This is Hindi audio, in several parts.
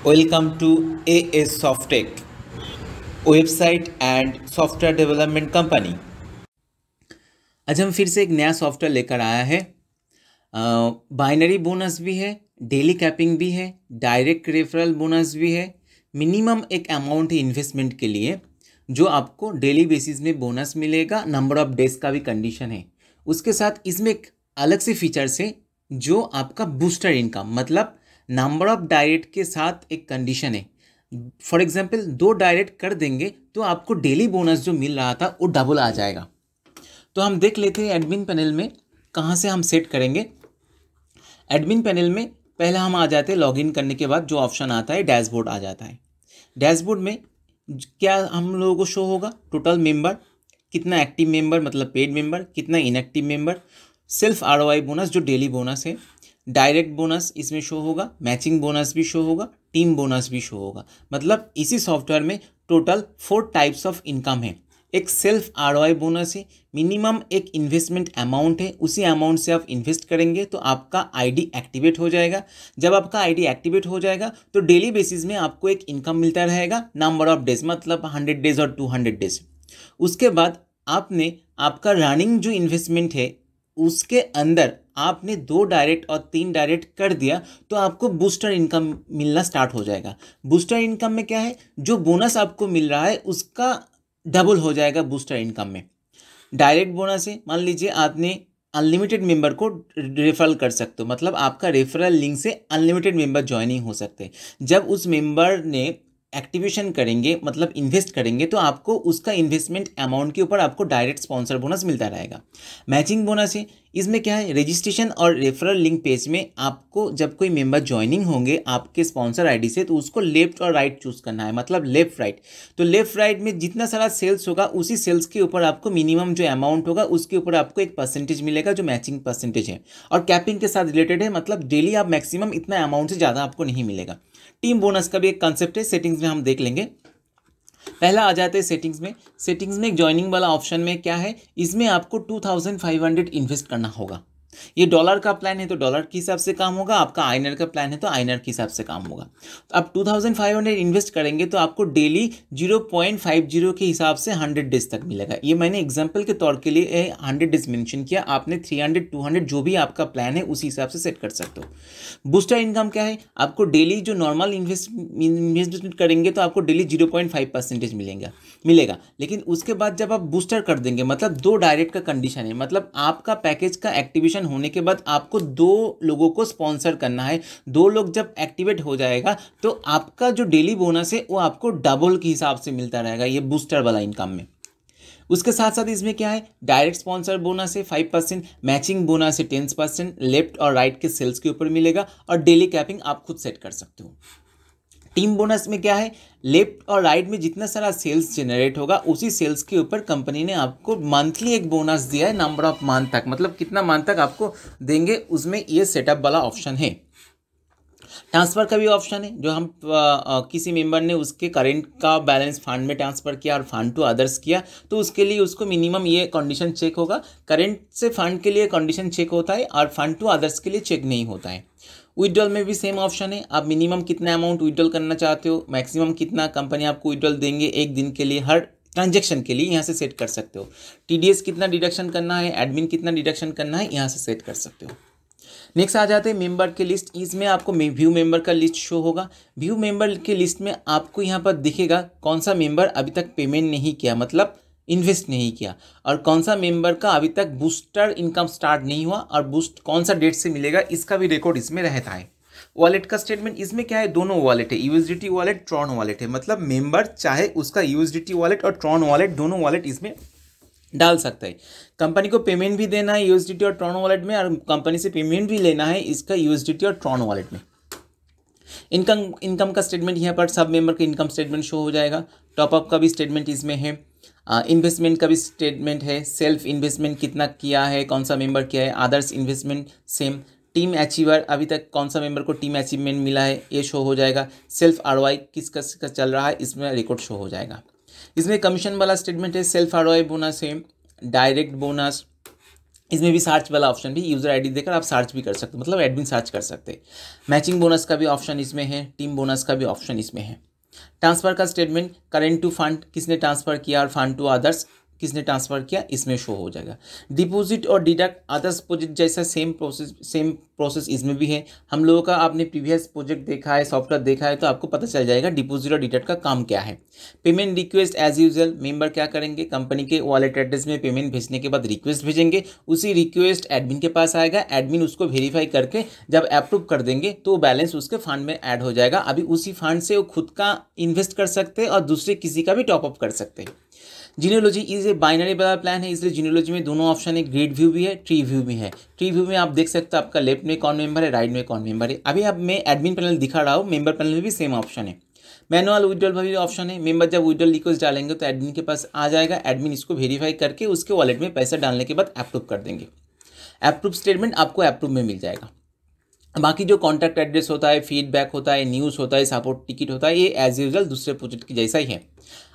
Welcome to AS Softech, website and software development company. आज हम फिर से एक नया सॉफ्टवेयर लेकर आया है। बाइनरी बोनस भी है, डेली कैपिंग भी है, डायरेक्ट रेफरल बोनस भी है। मिनिमम एक अमाउंट है इन्वेस्टमेंट के लिए जो आपको डेली बेसिस में बोनस मिलेगा। नंबर ऑफ डेज का भी कंडीशन है। उसके साथ इसमें एक अलग से फीचर्स है जो आपका बूस्टर इनकम, मतलब नंबर ऑफ डायरेक्ट के साथ एक कंडीशन है। फॉर एग्जाम्पल 2 डायरेक्ट कर देंगे तो आपको डेली बोनस जो मिल रहा था वो डबल आ जाएगा। तो हम देख लेते हैं एडमिन पैनल में कहाँ से हम सेट करेंगे। एडमिन पैनल में पहले हम आ जाते हैं। लॉगिन करने के बाद जो ऑप्शन आता है डैशबोर्ड आ जाता है। डैशबोर्ड में क्या हम लोगों को शो होगा? टोटल मेंबर, कितना एक्टिव मेंबर मतलब पेड मेंबर, कितना inactive member, self ROI bonus जो डेली बोनस है, डायरेक्ट बोनस इसमें शो होगा, मैचिंग बोनस भी शो होगा, टीम बोनस भी शो होगा। मतलब इसी सॉफ्टवेयर में टोटल 4 टाइप्स ऑफ इनकम है। एक सेल्फ ROI बोनस है, मिनिमम एक इन्वेस्टमेंट अमाउंट है, उसी अमाउंट से आप इन्वेस्ट करेंगे तो आपका आईडी एक्टिवेट हो जाएगा। जब आपका आईडी एक्टिवेट हो जाएगा तो डेली बेसिस में आपको एक इनकम मिलता रहेगा। नंबर ऑफ डेज मतलब 100 डेज और 200 डेज। उसके बाद आपने आपका रनिंग जो इन्वेस्टमेंट है उसके अंदर आपने 2 डायरेक्ट और 3 डायरेक्ट कर दिया तो आपको बूस्टर इनकम मिलना स्टार्ट हो जाएगा। बूस्टर इनकम में क्या है, जो बोनस आपको मिल रहा है उसका डबल हो जाएगा बूस्टर इनकम में। डायरेक्ट बोनस है, मान लीजिए आपने अनलिमिटेड मेंबर को रेफरल कर सकते हो, मतलब आपका रेफरल लिंक से अनलिमिटेड मेंबर ज्वाइनिंग हो सकते हैं। जब उस मेंबर ने एक्टिवेशन करेंगे मतलब इन्वेस्ट करेंगे तो आपको उसका इन्वेस्टमेंट अमाउंट के ऊपर आपको डायरेक्ट स्पॉन्सर बोनस मिलता रहेगा। मैचिंग बोनस है, इसमें क्या है, रजिस्ट्रेशन और रेफरल लिंक पेज में आपको जब कोई मेंबर ज्वाइनिंग होंगे आपके स्पॉन्सर आईडी से तो उसको लेफ्ट और राइट चूज करना है, मतलब लेफ्ट राइट। तो लेफ्ट राइट में जितना सारा सेल्स होगा उसी सेल्स के ऊपर आपको मिनिमम जो अमाउंट होगा उसके ऊपर आपको एक परसेंटेज मिलेगा जो मैचिंग परसेंटेज है और कैपिंग के साथ रिलेटेड है। मतलब डेली आप मैक्सिमम इतना अमाउंट से ज़्यादा आपको नहीं मिलेगा। टीम बोनस का भी एक कंसेप्ट है, सेटिंग्स में हम देख लेंगे। पहला आ जाते हैं सेटिंग्स में। सेटिंग्स में एक ज्वाइनिंग वाला ऑप्शन में क्या है, इसमें आपको 2500 इन्वेस्ट करना होगा। ये डॉलर का प्लान है तो डॉलर के हिसाब से काम होगा, आपका आइनर का प्लान है तो आइनर के हिसाब से काम होगा। तो आप 2500 इन्वेस्ट करेंगे तो आपको डेली 0.50 के हिसाब से 100 डेज तक मिलेगा। ये मैंने एग्जांपल के तौर के लिए 100 डेज मेंशन किया, आपने 300 200 जो भी आपका प्लान है उसी हिसाब से सेट कर सकते हो। बूस्टर इनकम क्या है, आपको डेली जो नॉर्मल इन्वेस्टमेंट करेंगे तो आपको डेली 0.5% मिलेगा। लेकिन उसके बाद जब आप बूस्टर कर देंगे मतलब 2 डायरेक्ट का कंडीशन है, मतलब आपका पैकेज का एक्टिवेशन होने के बाद आपको 2 लोगों को स्पॉन्सर करना है। 2 लोग जब एक्टिवेट हो जाएगा तो आपका जो डेली बोनस है वो आपको डबल के हिसाब से मिलता रहेगा ये बूस्टर वाला इनकम में। उसके साथ साथ इसमें क्या है, डायरेक्ट स्पॉन्सर बोनस है 5%, मैचिंग बोनस है 10%, लेफ्ट और राइट के सेल्स के ऊपर मिलेगा और डेली कैपिंग आप खुद सेट कर सकते हो। टीम बोनस में क्या है, लेफ्ट और राइट में जितना सारा सेल्स जनरेट होगा उसी सेल्स के ऊपर कंपनी ने आपको मंथली एक बोनस दिया है नंबर ऑफ मंथ तक, मतलब कितना मंथ तक आपको देंगे उसमें ये सेटअप वाला ऑप्शन है। ट्रांसफ़र का भी ऑप्शन है, जो हम किसी मेंबर ने उसके करेंट का बैलेंस फंड में ट्रांसफ़र किया और फंड टू अदर्स किया तो उसके लिए उसको मिनिमम ये कंडीशन चेक होगा। करेंट से फंड के लिए कंडीशन चेक होता है और फंड टू अदर्स के लिए चेक नहीं होता है। विड्रॉल में भी सेम ऑप्शन है, आप मिनिमम कितना अमाउंट विड्रॉल करना चाहते हो, मैक्सिमम कितना कंपनी आपको विड्रॉल देंगे एक दिन के लिए, हर ट्रांजेक्शन के लिए यहाँ से सेट कर सकते हो। TDS कितना डिडक्शन करना है, एडमिन कितना डिडक्शन करना है, यहाँ से सेट कर सकते हो। नेक्स्ट आ जाते हैं मेंबर के लिस्ट। इसमें आपको व्यू मेंबर का लिस्ट शो होगा। व्यू मेंबर के लिस्ट में आपको यहाँ पर दिखेगा कौन सा मेंबर अभी तक पेमेंट नहीं किया, मतलब इन्वेस्ट नहीं किया, और कौन सा मेंबर का अभी तक बूस्टर इनकम स्टार्ट नहीं हुआ और बूस्ट कौन सा डेट से मिलेगा इसका भी रिकॉर्ड इसमें रहता है। वॉलेट का स्टेटमेंट इसमें क्या है, दोनों वॉलेट है, USDT वॉलेट, ट्रॉन वॉलेट है, मतलब मेंबर चाहे उसका USDT वॉलेट और ट्रॉन वॉलेट दोनों वॉलेट इसमें डाल सकता है। कंपनी को पेमेंट भी देना है USDT और ट्रॉन वॉलेट में और कंपनी से पेमेंट भी लेना है इसका USDT और ट्रॉन वॉलेट में। इनकम का स्टेटमेंट यहाँ पर सब मेंबर का इनकम स्टेटमेंट शो हो जाएगा। टॉपअप का भी स्टेटमेंट इसमें है, इन्वेस्टमेंट का भी स्टेटमेंट है, सेल्फ इन्वेस्टमेंट कितना किया है, कौन सा मेंबर किया है, others investment same, team achiever अभी तक कौन सा मेंबर को टीम अचीवमेंट मिला है ये शो हो जाएगा, सेल्फ ROI किसका चल रहा है इसमें रिकॉर्ड शो हो जाएगा। इसमें कमीशन वाला स्टेटमेंट है, सेल्फ ROI बोनस है, डायरेक्ट बोनस, इसमें भी सर्च वाला ऑप्शन भी, यूज़र आईडी देकर आप सर्च भी कर सकते हो, मतलब एडमिन सर्च कर सकते हैं। मैचिंग बोनस का भी ऑप्शन इसमें है, टीम बोनस का भी ऑप्शन इसमें है। ट्रांसफ़र का स्टेटमेंट, करेंट टू फंड किसने ट्रांसफ़र किया और फंड टू अदर्स किसने ट्रांसफ़र किया, इसमें शो हो जाएगा। डिपॉजिट और डिडक्ट अदर्स प्रोजेक्ट जैसा सेम प्रोसेस इसमें भी है। हम लोगों का आपने प्रीवियस प्रोजेक्ट देखा है, सॉफ्टवेयर देखा है, तो आपको पता चल जाएगा डिपॉजिट और डिडक्ट का काम क्या है। Payment request as usual, member क्या करेंगे, कंपनी के वॉलेट एड्रेस में पेमेंट भेजने के बाद रिक्वेस्ट भेजेंगे, उसी रिक्वेस्ट एडमिन के पास आएगा, एडमिन उसको वेरीफाई करके जब अप्रूव कर देंगे तो बैलेंस उसके फंड में ऐड हो जाएगा। अभी उसी फंड से वो खुद का इन्वेस्ट कर सकते हैं और दूसरे किसी का भी टॉपअप कर सकते हैं। जीनियोलॉजी इज ए बाइनरी वाला प्लान है, इसलिए जीनियोलॉजी में दोनों ऑप्शन है, ग्रिड व्यू भी है, ट्री व्यू भी है। ट्री व्यू में आप देख सकते हो आपका लेफ्ट में कौन मेंबर है, राइट में कौन मेंबर है। अभी अब मैं एडमिन पैनल दिखा रहा हूँ, मेंबर पैनल में भी सेम ऑप्शन है। मैनुअल विड्रॉल का भी ऑप्शन है, मेंबर जब विड्रॉल रिक्वेस्ट डालेंगे तो एडमिन के पास आ जाएगा, एडमिन इसको वेरीफाई करके उसके वॉलेट में पैसा डालने के बाद अप्रूव कर देंगे। अप्रूव स्टेटमेंट आपको अप्रूव में मिल जाएगा। बाकी जो कॉन्टैक्ट एड्रेस होता है, फीडबैक होता है, न्यूज़ होता है, सपोर्ट टिकट होता है, ये एज यूजुअल दूसरे प्रोजेक्ट की जैसा ही है।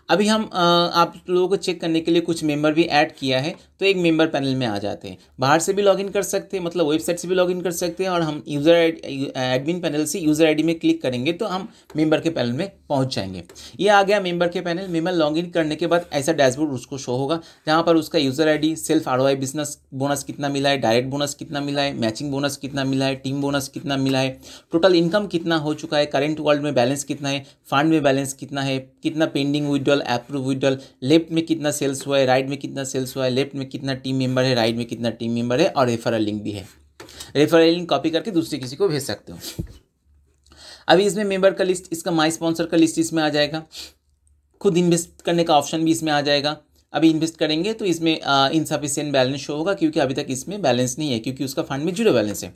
अभी हम आप लोगों को चेक करने के लिए कुछ मेंबर भी ऐड किया है, तो एक मेंबर पैनल में आ जाते हैं। बाहर से भी लॉगिन कर सकते हैं, मतलब वेबसाइट से भी लॉगिन कर सकते हैं, और हम यूज़र एडमिन पैनल से यूज़र आईडी में क्लिक करेंगे तो हम मेंबर के पैनल में पहुंच जाएंगे। ये आ गया मेंबर के पैनल। मेंबर लॉगिन करने के बाद ऐसा डैशबोर्ड उसको शो होगा, जहाँ पर उसका user ID, self ROI business bonus कितना मिला है, डायरेक्ट बोनस कितना मिला है, मैचिंग बोनस कितना मिला है, टीम बोनस कितना मिला है, टोटल इनकम कितना हो चुका है, करेंट वर्ल्ड में बैलेंस कितना है, फंड में बैलेंस कितना है, कितना pending withdrawal, approve withdrawal, left में कितना सेल्स हुआ है, राइट में कितना सेल्स हुआ है, लेफ्ट में कितना टीम मेंबर है, राइट में कितना टीम मेंबर है, और रेफरल लिंक भी है। रेफरल लिंक कॉपी करके दूसरे किसी को भेज सकते हो। अभी इसमें मेंबर का लिस्ट, इसका माई स्पॉन्सर का लिस्ट इसमें आ जाएगा, खुद इन्वेस्ट करने का ऑप्शन भी इसमें आ जाएगा। अभी इन्वेस्ट करेंगे तो इसमें इनसफिशिएंट बैलेंस शो होगा, क्योंकि अभी तक इसमें बैलेंस नहीं है, क्योंकि उसका फंड में 0 बैलेंस है।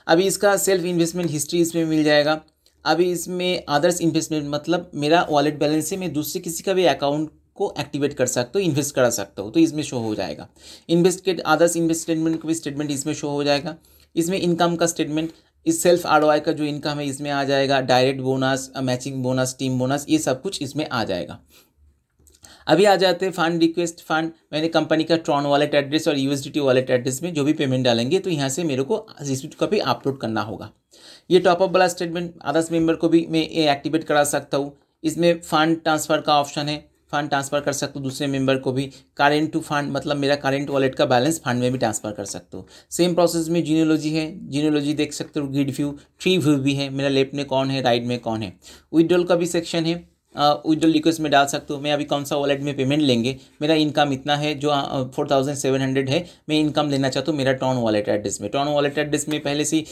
अभी इसका सेल्फ इन्वेस्टमेंट हिस्ट्री इसमें मिल जाएगा। अभी इसमें अदर्स इन्वेस्टमेंट, मतलब मेरा वॉलेट बैलेंस से मैं दूसरे किसी का भी अकाउंट को एक्टिवेट कर सकता हूँ, इन्वेस्ट करा सकता हूँ, तो इसमें शो हो जाएगा। इन्वेस्टेड अदर्स इन्वेस्टमेंट का भी स्टेटमेंट इसमें शो हो जाएगा। इसमें इनकम का स्टेटमेंट, इस सेल्फ ROI का जो इनकम है इसमें आ जाएगा, direct bonus, matching bonus, team bonus, ये सब कुछ इसमें आ जाएगा। अभी आ जाते हैं फंड रिक्वेस्ट। फंड मैंने कंपनी का ट्रॉन वॉलेट एड्रेस और USDT वॉलेट एड्रेस में जो भी पेमेंट डालेंगे तो यहाँ से मेरे को रिसिप्ट कॉपी अपलोड करना होगा। ये टॉपअप वाला स्टेटमेंट अदर्स मेंबर को भी मैं ये एक्टिवेट करा सकता हूँ। इसमें फंड ट्रांसफ़र का ऑप्शन है, फंड ट्रांसफ़र कर सकता हूँ दूसरे मेंबर को भी। करेंट टू फंड, मतलब मेरा करेंट वॉलेट का बैलेंस फंड में भी ट्रांसफ़र कर सकता हूँ। सेम प्रोसेस में जीनियोलॉजी है, जीनियोलॉजी देख सकते हो, ग्रिड व्यू, ट्री व्यू भी है, मेरा लेफ्ट में कौन है, राइट में कौन है। विड्रॉल का भी सेक्शन है, विड्रॉल रिक्वेस्ट में डाल सकते हो, मैं अभी कौन सा वॉलेट में पेमेंट लेंगे, मेरा इनकम इतना है जो 4700 है, मैं इनकम लेना चाहता हूँ मेरा टॉन वॉलेट एड्रेस में। टॉन वॉलेट एड्रेस में पहले से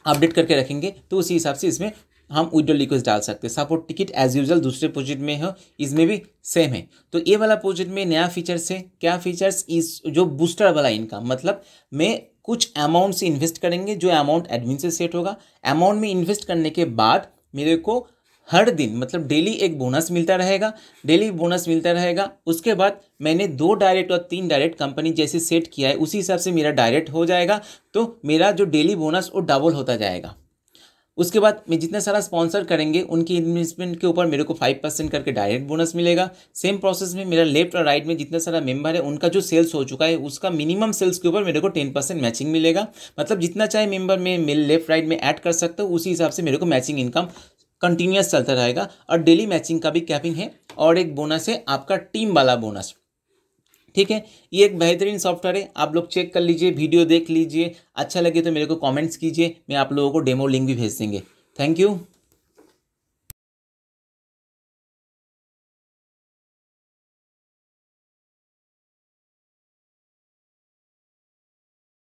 अपडेट करके रखेंगे तो उसी हिसाब से इसमें हम विड्रॉल रिक्वेस्ट डाल सकते हैं। सपोर्ट टिकट एज यूजुअल दूसरे प्रोजेक्ट में हो, इसमें भी सेम है। तो ये वाला प्रोजेक्ट में नया फीचर्स है, क्या फीचर्स, इस जो बूस्टर वाला इनकम, मतलब मैं कुछ अमाउंट से इन्वेस्ट करेंगे, जो अमाउंट एडमिन से सेट होगा, अमाउंट में इन्वेस्ट करने के बाद मेरे को हर दिन, मतलब डेली एक बोनस मिलता रहेगा, डेली बोनस मिलता रहेगा। उसके बाद मैंने 2 डायरेक्ट और 3 डायरेक्ट कंपनी जैसे सेट किया है उसी हिसाब से मेरा डायरेक्ट हो जाएगा, तो मेरा जो डेली बोनस वो डबल होता जाएगा। उसके बाद मैं जितना सारा स्पॉन्सर करेंगे उनकी इन्वेस्टमेंट के ऊपर मेरे को 5% करके डायरेक्ट बोनस मिलेगा। सेम प्रोसेस में मेरा लेफ्ट और राइट में जितना सारा मेंबर है उनका जो सेल्स हो चुका है उसका मिनिमम सेल्स के ऊपर मेरे को 10% मैचिंग मिलेगा। मतलब जितना चाहे मेंबर में लेफ्ट राइट में ऐड कर सकता हूँ, उसी हिसाब से मेरे को मैचिंग इनकम कंटिन्यूस चलता रहेगा। और डेली मैचिंग का भी कैपिंग है, और एक बोनस है आपका टीम वाला बोनस। ठीक है, ये एक बेहतरीन सॉफ्टवेयर है, आप लोग चेक कर लीजिए, वीडियो देख लीजिए, अच्छा लगे तो मेरे को कमेंट्स कीजिए, मैं आप लोगों को डेमो लिंक भी भेज देंगे। Thank you.